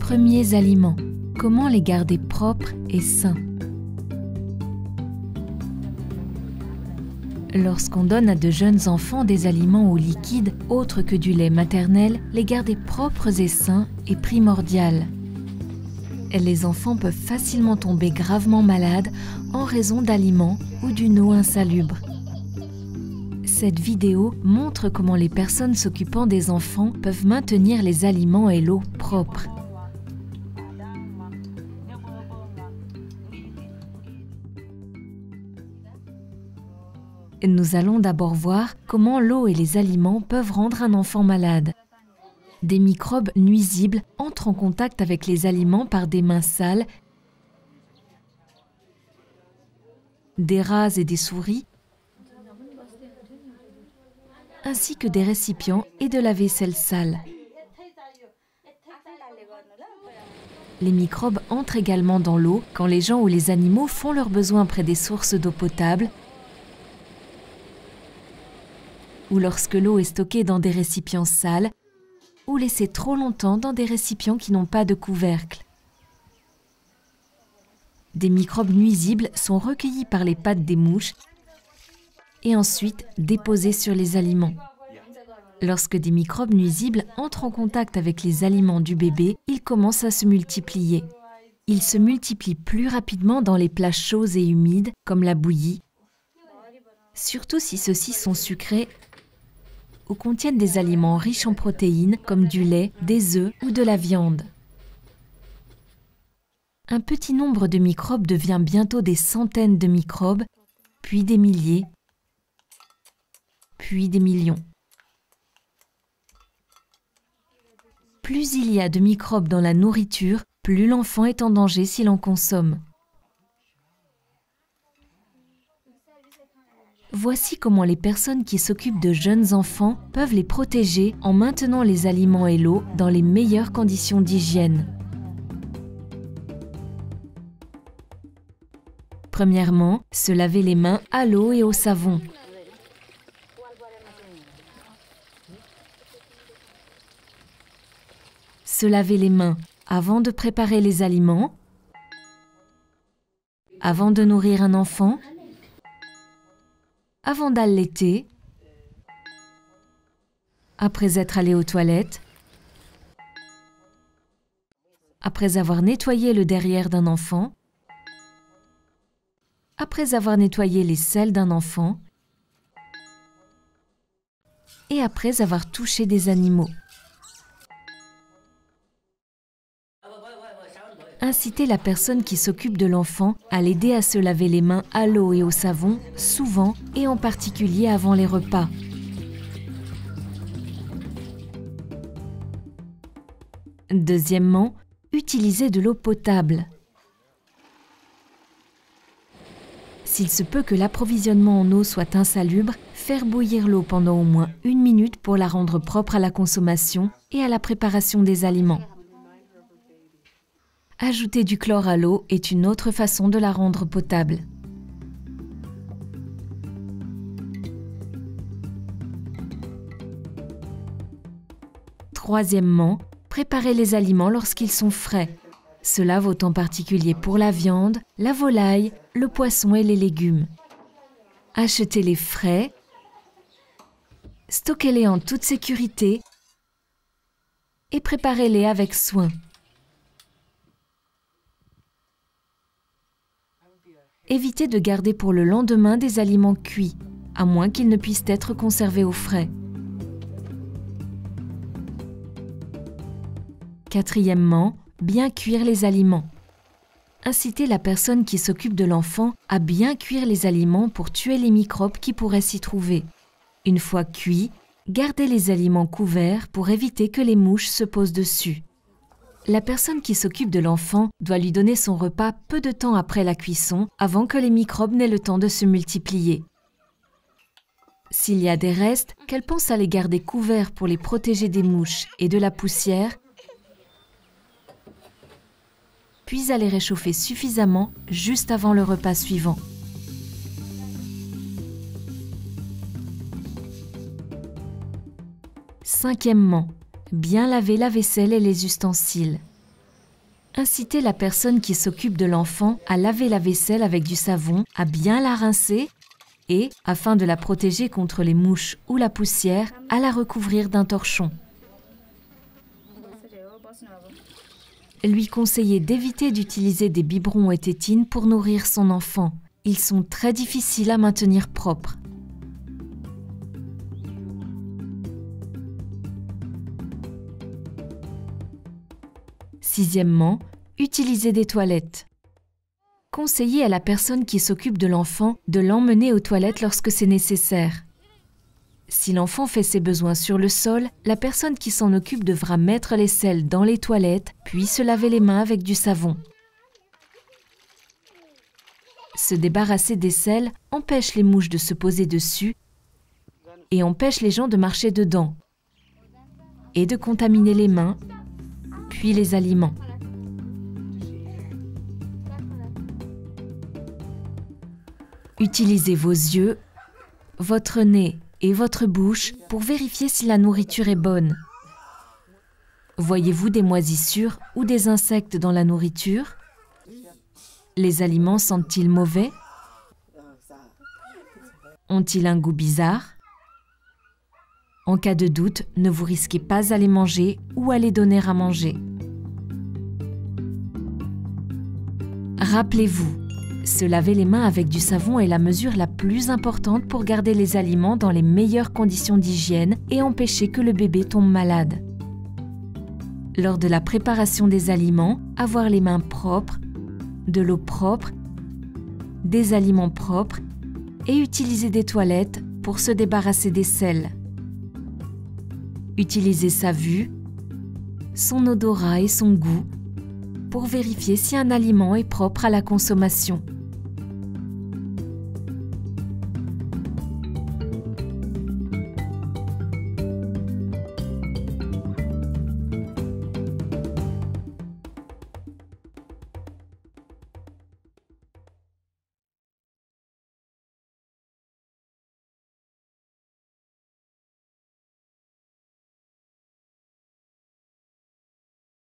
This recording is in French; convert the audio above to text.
premiers aliments. Comment les garder propres et sains? Lorsqu'on donne à de jeunes enfants des aliments au liquide autres que du lait maternel, les garder propres et sains est primordial. Les enfants peuvent facilement tomber gravement malades en raison d'aliments ou d'une eau insalubre. Cette vidéo montre comment les personnes s'occupant des enfants peuvent maintenir les aliments et l'eau propres. Nous allons d'abord voir comment l'eau et les aliments peuvent rendre un enfant malade. Des microbes nuisibles entrent en contact avec les aliments par des mains sales, des rats et des souris, ainsi que des récipients et de la vaisselle sale. Les microbes entrent également dans l'eau quand les gens ou les animaux font leurs besoins près des sources d'eau potable ou lorsque l'eau est stockée dans des récipients sales ou laissée trop longtemps dans des récipients qui n'ont pas de couvercle. Des microbes nuisibles sont recueillis par les pattes des mouches et ensuite déposés sur les aliments. Lorsque des microbes nuisibles entrent en contact avec les aliments du bébé, ils commencent à se multiplier. Ils se multiplient plus rapidement dans les plats chauds et humides, comme la bouillie, surtout si ceux-ci sont sucrés ou contiennent des aliments riches en protéines comme du lait, des œufs ou de la viande. Un petit nombre de microbes devient bientôt des centaines de microbes, puis des milliers, puis des millions. Plus il y a de microbes dans la nourriture, plus l'enfant est en danger s'il en consomme. Voici comment les personnes qui s'occupent de jeunes enfants peuvent les protéger en maintenant les aliments et l'eau dans les meilleures conditions d'hygiène. Premièrement, se laver les mains à l'eau et au savon. Se laver les mains avant de préparer les aliments, avant de nourrir un enfant, avant d'allaiter, après être allé aux toilettes, après avoir nettoyé le derrière d'un enfant, après avoir nettoyé les selles d'un enfant et après avoir touché des animaux. Incitez la personne qui s'occupe de l'enfant à l'aider à se laver les mains à l'eau et au savon, souvent et en particulier avant les repas. Deuxièmement, utilisez de l'eau potable. S'il se peut que l'approvisionnement en eau soit insalubre, faire bouillir l'eau pendant au moins 1 minute pour la rendre propre à la consommation et à la préparation des aliments. Ajouter du chlore à l'eau est une autre façon de la rendre potable. Troisièmement, préparez les aliments lorsqu'ils sont frais. Cela vaut en particulier pour la viande, la volaille, le poisson et les légumes. Achetez-les frais, stockez-les en toute sécurité et préparez-les avec soin. Évitez de garder pour le lendemain des aliments cuits, à moins qu'ils ne puissent être conservés au frais. Quatrièmement, bien cuire les aliments. Incitez la personne qui s'occupe de l'enfant à bien cuire les aliments pour tuer les microbes qui pourraient s'y trouver. Une fois cuits, gardez les aliments couverts pour éviter que les mouches se posent dessus. La personne qui s'occupe de l'enfant doit lui donner son repas peu de temps après la cuisson, avant que les microbes n'aient le temps de se multiplier. S'il y a des restes, qu'elle pense à les garder couverts pour les protéger des mouches et de la poussière, puis à les réchauffer suffisamment juste avant le repas suivant. Cinquièmement, bien laver la vaisselle et les ustensiles. Incitez la personne qui s'occupe de l'enfant à laver la vaisselle avec du savon, à bien la rincer et, afin de la protéger contre les mouches ou la poussière, à la recouvrir d'un torchon. Lui conseillez d'éviter d'utiliser des biberons et tétines pour nourrir son enfant. Ils sont très difficiles à maintenir propres. Sixièmement, utilisez des toilettes. Conseillez à la personne qui s'occupe de l'enfant de l'emmener aux toilettes lorsque c'est nécessaire. Si l'enfant fait ses besoins sur le sol, la personne qui s'en occupe devra mettre les selles dans les toilettes, puis se laver les mains avec du savon. Se débarrasser des selles empêche les mouches de se poser dessus et empêche les gens de marcher dedans et de contaminer les mains, puis les aliments. Utilisez vos yeux, votre nez et votre bouche pour vérifier si la nourriture est bonne. Voyez-vous des moisissures ou des insectes dans la nourriture? Les aliments sentent-ils mauvais? Ont-ils un goût bizarre? En cas de doute, ne vous risquez pas à les manger ou à les donner à manger. Rappelez-vous, se laver les mains avec du savon est la mesure la plus importante pour garder les aliments dans les meilleures conditions d'hygiène et empêcher que le bébé tombe malade. Lors de la préparation des aliments, avoir les mains propres, de l'eau propre, des aliments propres et utiliser des toilettes pour se débarrasser des selles. Utilisez sa vue, son odorat et son goût pour vérifier si un aliment est propre à la consommation.